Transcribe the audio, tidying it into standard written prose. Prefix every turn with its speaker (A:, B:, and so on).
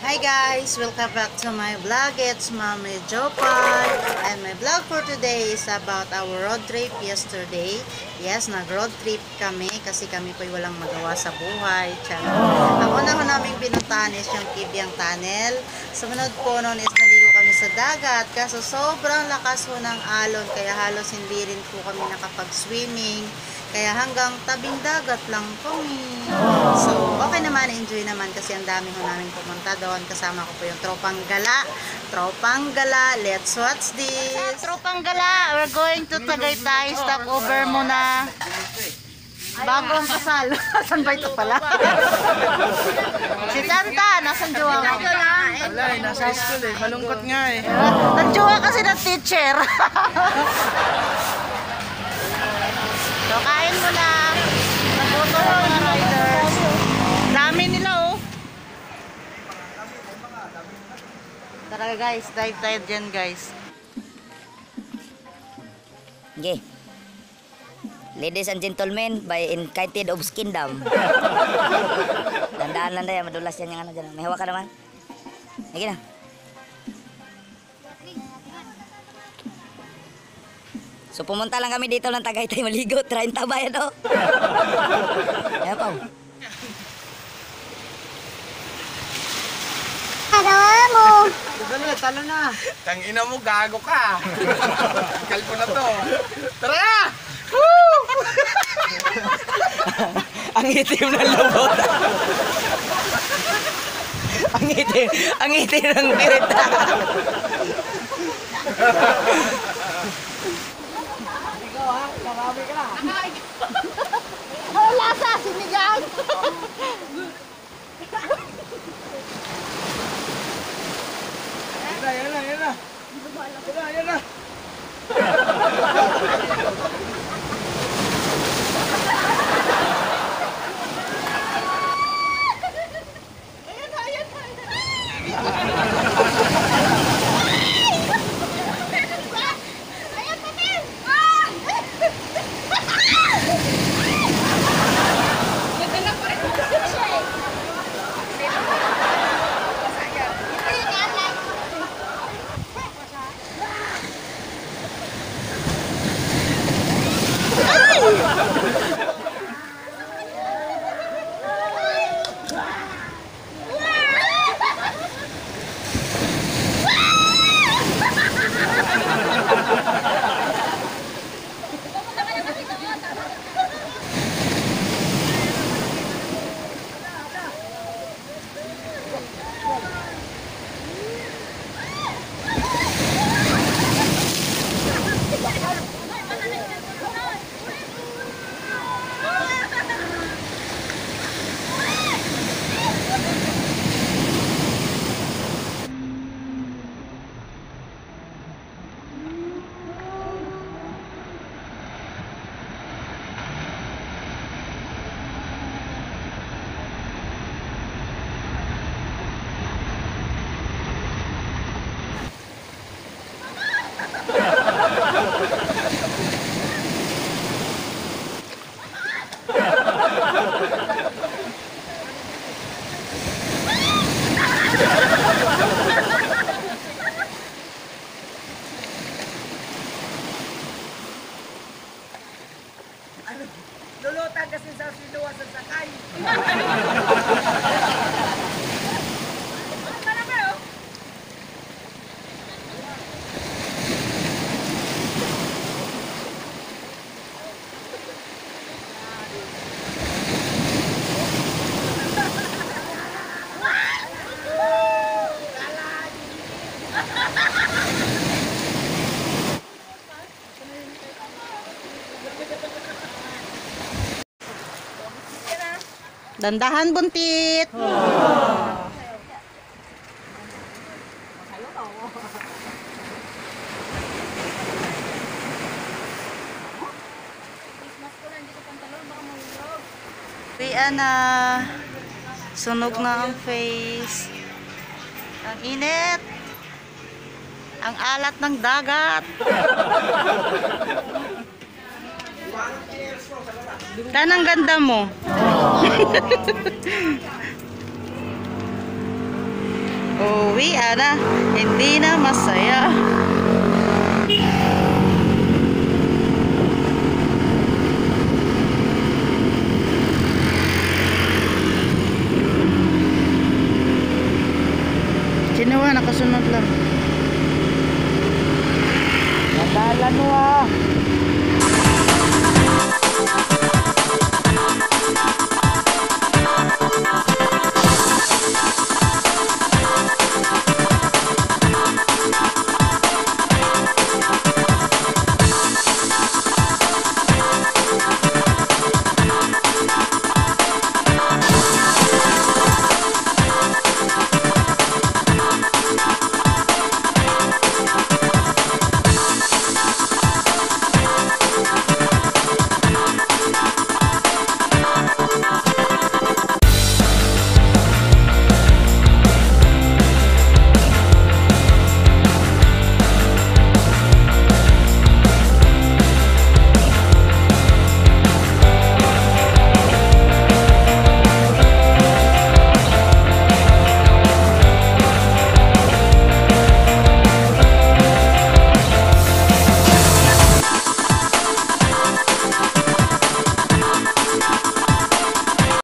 A: Hi guys! Welcome back to my vlog. It's Mami Jopay. And my vlog for today is about our road trip yesterday. Yes, nag-road trip kami kasi kami po'y walang magawa sa buhay. Ang una ko naming pinuntahan is yung Kibyang Tunnel. Sumunod po noon is naligo kami sa dagat. Kaso sobrang lakas po ng alon kaya halos hindi rin po kami nakapag-swimming. Kaya hanggang tabing dagat lang kami. So, okay naman, enjoy naman kasi ang dami ho namin pumunta doon. Kasama ko po yung Tropang Gala. Tropang Gala, let's watch this. Tropang Gala, we're going to Tagaytay. Stop over muna. Bagong kasal. Saan ba ito pala? Si Tanta, nasan jowa mo?
B: Wala eh, nasa school eh. Malungkot nga eh.
A: Nagjowa kasi ng teacher. So, kain mo na. Nabuto ng mga riders. Dami nila, oh. Tara guys, dive tayo dyan guys.
C: Okay. Ladies and gentlemen, by Enchanted of Kingdom. Tandaan lang tayo, madulas yan yung ano dyan. May hawa ka naman. Sige na. So pumunta lang kami dito ng Tagaytay maligo, 30 ba yan o? Ayan pa.
A: Karawa mo!
B: Dali, talo na. Tangina mo, gago ka. Kalpo na to. Tara na!
C: Ang itim ng lubot. ang itim ng pirita.
B: Marami ka.
A: Ang lasa, sinigang!
B: Yan na. Yan na. Lulutan kasi sa sinuwa sa sakay.
A: Dandahan buntit! Uwian na. Sunog na ang face. Ang init. Ang alat ng dagat. Tanang ganda mo. Uwian na, hindi na masaya. Ginawa, nakasunod lang. Nadalan mo ah.